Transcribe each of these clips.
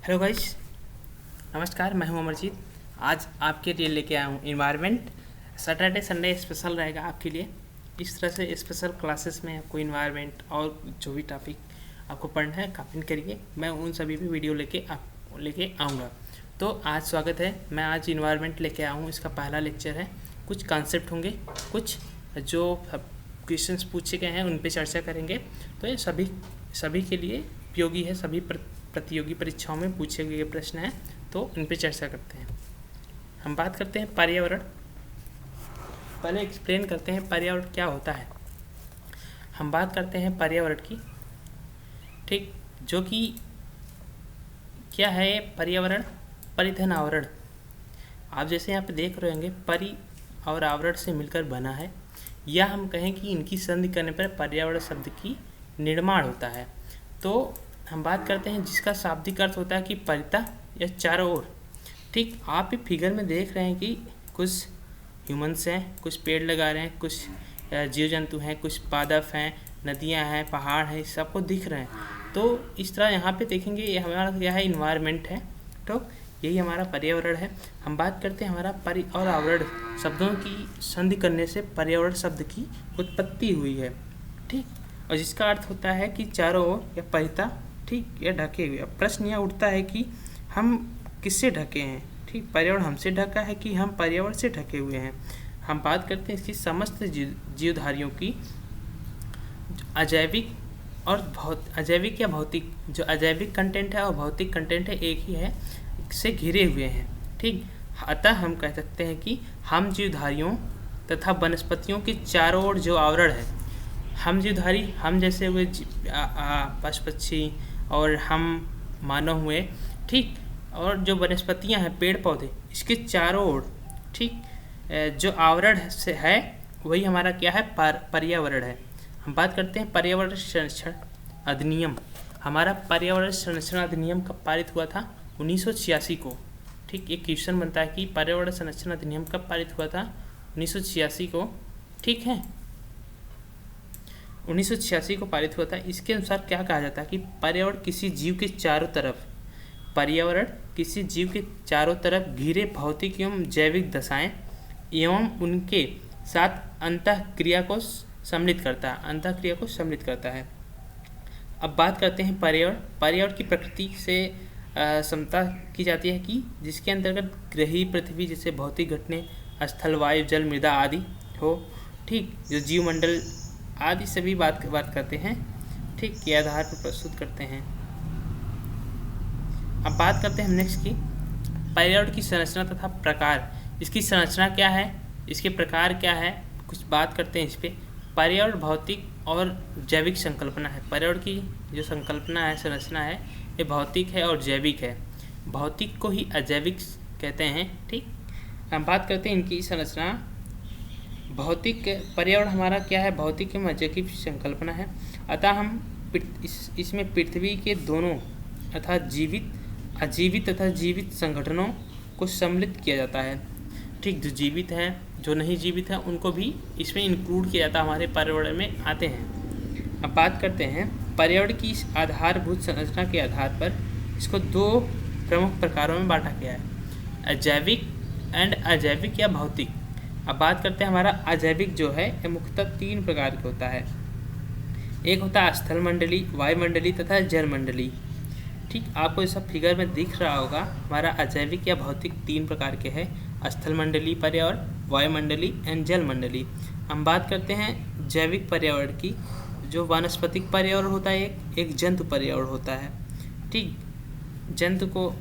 Hello guys, नमस्कार। मैं हूं अमरजीत। आज आपके लिए लेके आया हूं इन्वायरमेंट। सैटरडे संडे स्पेशल रहेगा आपके लिए। इस तरह से स्पेशल क्लासेस में आपको इन्वायरमेंट और जो भी टॉपिक आपको पढ़ना है कापिंग करिए। मैं उन सभी पे वीडियो लेके आऊँगा। तो आज स्वागत है। मैं आज इन्वायरमेंट लेके आया हूँ। इसका पहला लेक्चर है। कुछ कॉन्सेप्ट होंगे, कुछ जो क्वेश्चंस पूछे गए हैं उन पे चर्चा करेंगे। तो ये सभी के लिए उपयोगी है। सभी प्रतियोगी परीक्षाओं में पूछे गए प्रश्न हैं, तो इन पे चर्चा करते हैं। हम बात करते हैं पर्यावरण। पहले एक्सप्लेन करते हैं पर्यावरण क्या होता है। हम बात करते हैं पर्यावरण की, ठीक, जो कि क्या है पर्यावरण। परिधन आवरण, आप जैसे यहाँ पे देख रहे होंगे, परि और आवरण से मिलकर बना है, या हम कहें कि इनकी संधि करने पर पर्यावरण शब्द की निर्माण होता है। तो हम बात करते हैं जिसका शाब्दिक अर्थ होता है कि परितः या चारों ओर। ठीक, आप ये फिगर में देख रहे हैं कि कुछ ह्यूमंस हैं, कुछ पेड़ लगा रहे हैं, कुछ जीव जंतु हैं, कुछ पादप हैं, नदियां हैं, पहाड़ हैं, सबको दिख रहे हैं। तो इस तरह यहाँ पे देखेंगे, ये हमारा क्या है, इन्वायरमेंट है। तो यही हमारा पर्यावरण है। हम बात करते हैं हमारा परि और आवरण शब्दों की संधि करने से पर्यावरण शब्द की उत्पत्ति हुई है। ठीक, और जिसका अर्थ होता है कि चारों ओर या परितः, ठीक, या ढके हुए। अब प्रश्न यह उठता है कि हम किससे ढके हैं। ठीक, पर्यावरण हमसे ढका है कि हम पर्यावरण से ढके हुए हैं। हम बात करते हैं इसकी समस्त जीवधारियों की, अजैविक और अजैविक या भौतिक। जो अजैविक कंटेंट है और भौतिक कंटेंट है एक ही है, से घिरे हुए हैं। ठीक, अतः हम कह सकते हैं कि हम जीवधारियों तथा वनस्पतियों के चारों ओर जो आवरण है, हम जीवधारी, हम जैसे हुए पशु पक्षी और हम मानव हुए, ठीक, और जो वनस्पतियां हैं, पेड़ पौधे, इसके चारों ओर, ठीक, जो आवरण से है वही हमारा क्या है, पर्यावरण है। हम बात करते हैं पर्यावरण संरक्षण अधिनियम। हमारा पर्यावरण संरक्षण अधिनियम कब पारित हुआ था? 1986 को। ठीक, एक क्वेश्चन बनता है कि पर्यावरण संरक्षण अधिनियम कब पारित हुआ था? 1986 को। ठीक है, 1986 को पारित हुआ था। इसके अनुसार क्या कहा जाता है कि पर्यावरण किसी जीव के चारों तरफ, पर्यावरण किसी जीव के चारों तरफ घिरे भौतिक एवं जैविक दशाएं एवं उनके साथ अंतःक्रिया को सम्मिलित करता है। अब बात करते हैं पर्यावरण। पर्यावरण की प्रकृति से समता की जाती है कि जिसके अंतर्गत ग्रही पृथ्वी जैसे भौतिक घटने, स्थल, वायु, जल, मृदा आदि हो। ठीक, जो जीवमंडल आदि सभी बात करते हैं, ठीक, के आधार पर प्रस्तुत करते हैं। अब बात करते हैं हम नेक्स्ट की, पर्यावरण की संरचना तथा प्रकार। इसकी संरचना क्या है, इसके प्रकार क्या है, कुछ बात करते हैं इस पर। पर्यावरण भौतिक और जैविक संकल्पना है। पर्यावरण की जो संकल्पना है, संरचना है, ये भौतिक है और जैविक है। भौतिक को ही अजैविक कहते हैं। ठीक, हम बात करते हैं इनकी संरचना। भौतिक पर्यावरण हमारा क्या है, भौतिक एवं अजैविक संकल्पना है। अतः हम इसमें पृथ्वी के दोनों अर्थात जीवित, अजीवित तथा जीवित संगठनों को सम्मिलित किया जाता है। ठीक, जो जीवित हैं, जो नहीं जीवित हैं, उनको भी इसमें इंक्लूड किया जाता है, हमारे पर्यावरण में आते हैं। अब बात करते हैं पर्यावरण की इस आधारभूत संरचना के आधार पर इसको दो प्रमुख प्रकारों में बांटा गया है, अजैविक एंड अजैविक या भौतिक। अब बात करते हैं हमारा अजैविक जो है, ये मुख्यतः 3 प्रकार का होता है। एक होता है स्थल मंडली, वायुमंडली तथा जल मंडली। ठीक, आपको ये सब फिगर में दिख रहा होगा। हमारा अजैविक या भौतिक 3 प्रकार के हैं, स्थल मंडली पर्यावरण, वायुमंडली एंड जल मंडली। हम बात करते हैं जैविक पर्यावरण की, जो वानस्पतिक पर्यावरण होता है, एक जंतु पर्यावरण होता है। ठीक, जंतु को,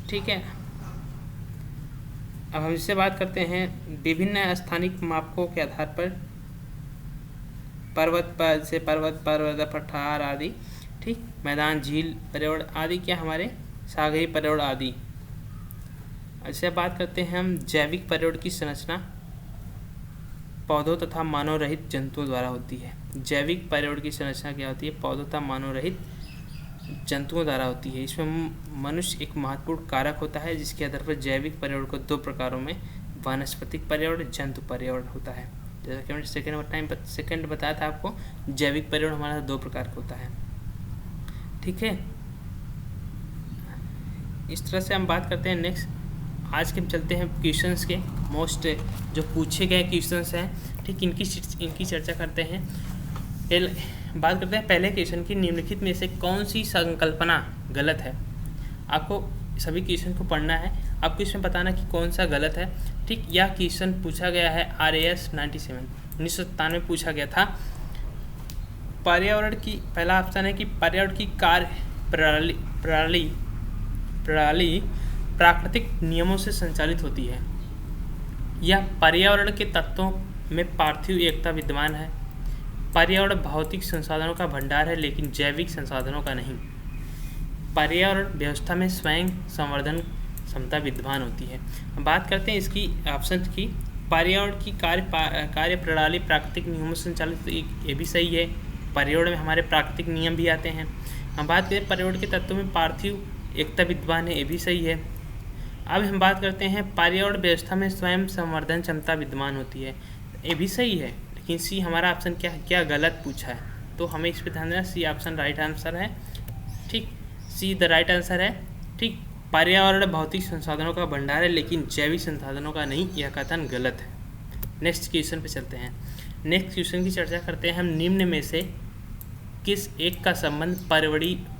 ठीक है। अब हम इससे बात करते हैं विभिन्न स्थानिक मापकों के आधार पर, पर्वत पठार आदि, ठीक, मैदान, झील पर्यावरण आदि क्या हमारे सागरीय पर्यावरण आदि। ऐसे बात करते हैं हम जैविक पर्यावरण की संरचना पौधों तथा मानव रहित जंतुओं द्वारा होती है। जैविक पर्यावरण की संरचना क्या होती है, पौधों तथा मानव रहित जंतुओं द्वारा होती है। इसमें मनुष्य एक महत्वपूर्ण कारक होता है, जिसके आधार पर जैविक पर्यावरण को 2 प्रकारों में, वानस्पतिक पर्यावरण, जंतु पर्यावरण होता है। जैसा कि मैंने सेकेंड बताया था आपको, जैविक पर्यावरण हमारा 2 प्रकार का होता है। ठीक है, इस तरह से हम बात करते हैं। नेक्स्ट आज के हम चलते हैं क्वेश्चंस के मोस्ट जो पूछे गए क्वेश्चंस हैं, ठीक, इनकी चर्चा करते हैं। बात करते हैं पहले क्वेश्चन की, निम्नलिखित में से कौन सी संकल्पना गलत है। आपको सभी क्वेश्चन को पढ़ना है, आपको इसमें बताना कि कौन सा गलत है, ठीक। यह क्वेश्चन पूछा गया है RAS 1997 में पूछा गया था। पर्यावरण की, पहला ऑप्शन है कि पर्यावरण की कार्य प्रणाली प्राकृतिक नियमों से संचालित होती है। यह पर्यावरण के तत्वों में पार्थिव एकता विद्यमान है। पर्यावरण भौतिक संसाधनों का भंडार है लेकिन जैविक संसाधनों का नहीं। पर्यावरण व्यवस्था में स्वयं संवर्धन क्षमता विद्यमान होती है। बात करते हैं इसकी ऑप्शन की, पर्यावरण की कार्य प्रणाली प्राकृतिक नियमों से संचालित, ये भी सही है। पर्यावरण में हमारे प्राकृतिक नियम भी आते हैं। हम बात करें पर्यावरण के तत्वों में पार्थिव एकता विद्यमान है, ये भी सही है। अब हम बात करते हैं पर्यावरण व्यवस्था में स्वयं संवर्धन क्षमता विद्यमान होती है, ये भी सही है। लेकिन सी हमारा ऑप्शन क्या गलत पूछा है, तो हमें इस पर ध्यान देना। सी ऑप्शन राइट आंसर है, ठीक। सी द राइट आंसर है, ठीक। पर्यावरण भौतिक संसाधनों का भंडार है लेकिन जैविक संसाधनों का नहीं, यह कथन गलत है। नेक्स्ट क्वेश्चन पे चलते हैं। नेक्स्ट क्वेश्चन की चर्चा करते हैं हम। निम्न में से किस एक का संबंध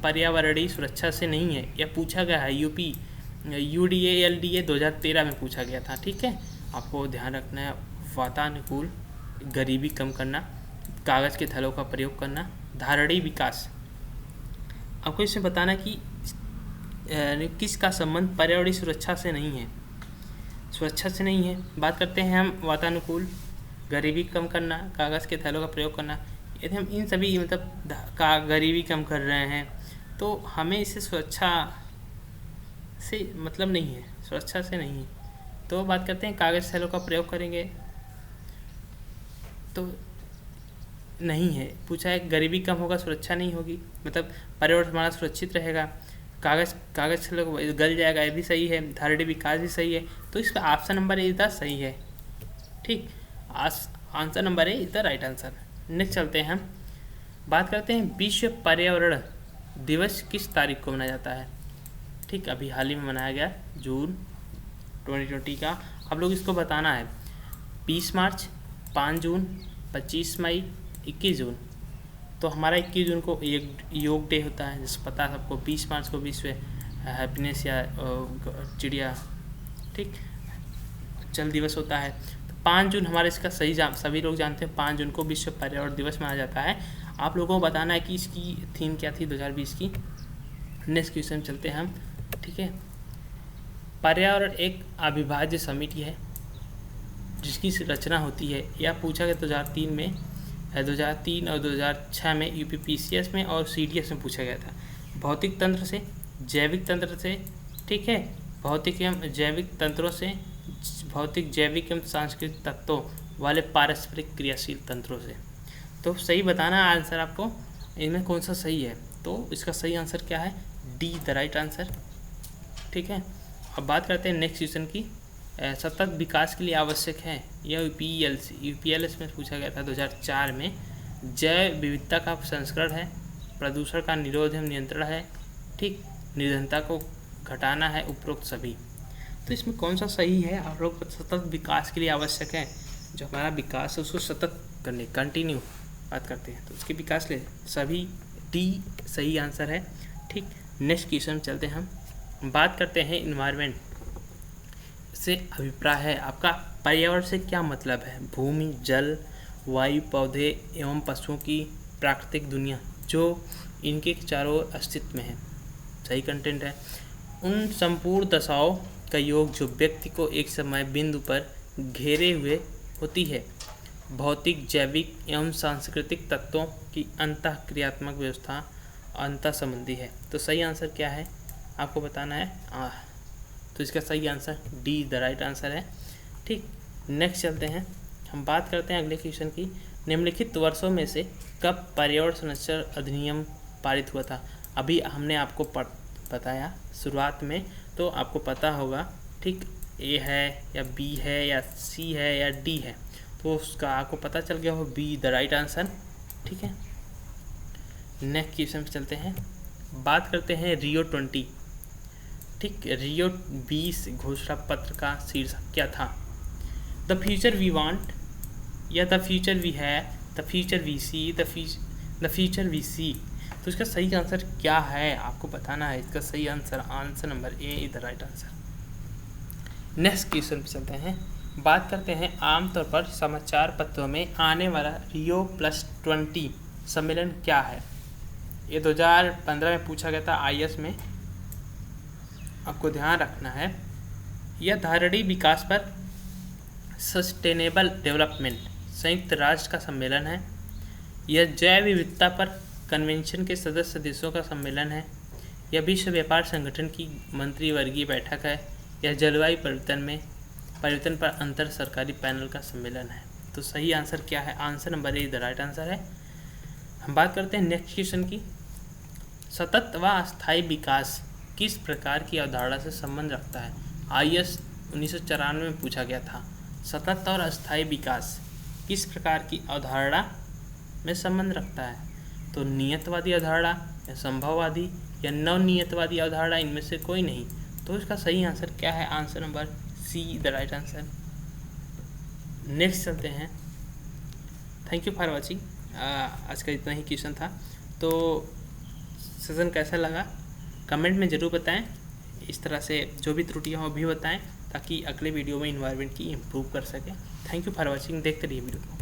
पर्यावरणीय सुरक्षा से नहीं है, यह पूछा गया है। UDA-LDA 2013 में पूछा गया था, ठीक है। आपको ध्यान रखना है, वातानुकूल, गरीबी कम करना, कागज़ के थैलों का प्रयोग करना, धारणीय विकास। आपको इसमें बताना कि किसका संबंध पर्यावरणीय सुरक्षा से नहीं है, सुरक्षा से नहीं है। बात करते हैं हम वातानुकूल, गरीबी कम करना, कागज़ के थैलों का प्रयोग करना। यदि हम इन सभी मतलब गरीबी कम कर रहे हैं तो हमें इसे सुरक्षा से मतलब नहीं है, सुरक्षा से नहीं है। तो बात करते हैं कागज़ थैलों का प्रयोग करेंगे तो नहीं है। पूछा है गरीबी कम होगा, सुरक्षा नहीं होगी, मतलब पर्यावरण हमारा सुरक्षित रहेगा, कागज़ थैलों गल जाएगा, ये भी सही है। धारणीय विकास भी सही है। तो इसका ऑप्शन नंबर ए इधर सही है, ठीक। आंसर नंबर ए इधर राइट आंसर। नेक्स्ट चलते हैं हम, बात करते हैं विश्व पर्यावरण दिवस किस तारीख को मनाया जाता है, ठीक। अभी हाल ही में मनाया गया जून 2020 का। आप लोग इसको बताना है 20 मार्च, 5 जून, 25 मई, 21 जून। तो हमारा 21 जून को योग डे होता है, जिसको पता है सबको। 20 मार्च को विश्व हैप्पीनेस या चिड़िया, ठीक, जल दिवस होता है। 5 जून हमारे इसका सभी लोग जानते हैं, 5 जून को विश्व पर्यावरण दिवस मनाया जाता है। आप लोगों को बताना है कि इसकी थीम क्या थी 2020 की। नेक्स्ट क्वेश्चन चलते हैं हम, ठीक है। पर्यावरण एक अविभाज्य समिति है जिसकी रचना होती है, यह पूछा गया 2003 और 2006 में UPPCS में और CDS में पूछा गया था। भौतिक तंत्र से, जैविक तंत्र से, ठीक है, भौतिक एवं जैविक तंत्रों से, भौतिक जैविक एवं सांस्कृतिक तत्वों वाले पारस्परिक क्रियाशील तंत्रों से। तो सही बताना आंसर आपको, इनमें कौन सा सही है। तो इसका सही आंसर क्या है, डी द राइट आंसर, ठीक है। अब बात करते हैं नेक्स्ट क्वेश्चन की, सतत विकास के लिए आवश्यक है, यह UPLS में पूछा गया था 2004 में। जैव विविधता का संस्करण है, प्रदूषण का निरोध एवं नियंत्रण है, ठीक, निर्धनता को घटाना है, उपरोक्त सभी। तो इसमें कौन सा सही है। आप लोग सतत विकास के लिए आवश्यक है, जो हमारा विकास है उसको सतत करने, कंटिन्यू बात करते हैं, तो उसके विकास ले सभी, डी सही आंसर है, ठीक। नेक्स्ट क्वेश्चन चलते हैं हम, बात करते हैं इन्वायरमेंट से अभिप्राय है आपका। पर्यावरण से क्या मतलब है, भूमि, जल, वायु, पौधे एवं पशुओं की प्राकृतिक दुनिया जो इनके चारों अस्तित्व में है, सही कंटेंट है। उन संपूर्ण दशाओं का योग जो व्यक्ति को एक समय बिंदु पर घेरे हुए होती है। भौतिक, जैविक एवं सांस्कृतिक तत्वों की अंतःक्रियात्मक व्यवस्था अंतः संबंधी है। तो सही आंसर क्या है आपको बताना है। तो इसका सही answer D the right answer है, ठीक। नेक्स्ट चलते हैं, हम बात करते हैं अगले क्वेश्चन की। निम्नलिखित वर्षों में से कब पर्यावरण संरक्षण अधिनियम पारित हुआ था। अभी हमने आपको बताया शुरुआत में, तो आपको पता होगा, ठीक। ए है या बी है या सी है या डी है, तो उसका आपको पता चल गया हो, बी द राइट आंसर, ठीक है। नेक्स्ट क्वेश्चन पे चलते हैं, बात करते हैं रियो 20 ठीक, रियो 20 घोषणा पत्र का शीर्षक क्या था? द फ्यूचर वी वांट, या द फ्यूचर वी है, the future we see, the future we see. तो इसका सही आंसर क्या है आपको बताना है। इसका सही answer number A is the right answer. Next question पे चलते हैं। बात करते हैं आमतौर पर समाचार पत्रों में आने वाला रियो +20 सम्मेलन क्या है? ये 2015 में पूछा गया था IAS में, आपको ध्यान रखना है। यह धारणीय विकास पर सस्टेनेबल डेवलपमेंट संयुक्त राष्ट्र का सम्मेलन है। यह जैव विविधता पर कन्वेंशन के सदस्य देशों का सम्मेलन है। यह विश्व व्यापार संगठन की मंत्रिवर्गीय बैठक है। यह जलवायु परिवर्तन पर अंतर सरकारी पैनल का सम्मेलन है। तो सही आंसर क्या है? Answer number A the right answer है। हम बात करते हैं नेक्स्ट क्वेश्चन की। सतत व अस्थायी विकास किस प्रकार की अवधारणा से संबंध रखता है? IAS 1994 में पूछा गया था। सतत और अस्थायी विकास किस प्रकार की अवधारणा में संबंध रखता है? तो नियतवादी अवधारणा या संभववादी या नवनियतवादी अवधारणा, इनमें से कोई नहीं। तो इसका सही आंसर क्या है? Answer number see the right answer. Next चलते हैं। Thank you for watching. आज का इतना ही क्वेश्चन था। तो सेशन कैसा लगा कमेंट में ज़रूर बताएं। इस तरह से जो भी त्रुटियाँ हो भी बताएं, ताकि अगले वीडियो में इन्वायरमेंट की इम्प्रूव कर सकें। Thank you for watching. देखते रहिए वीडियो।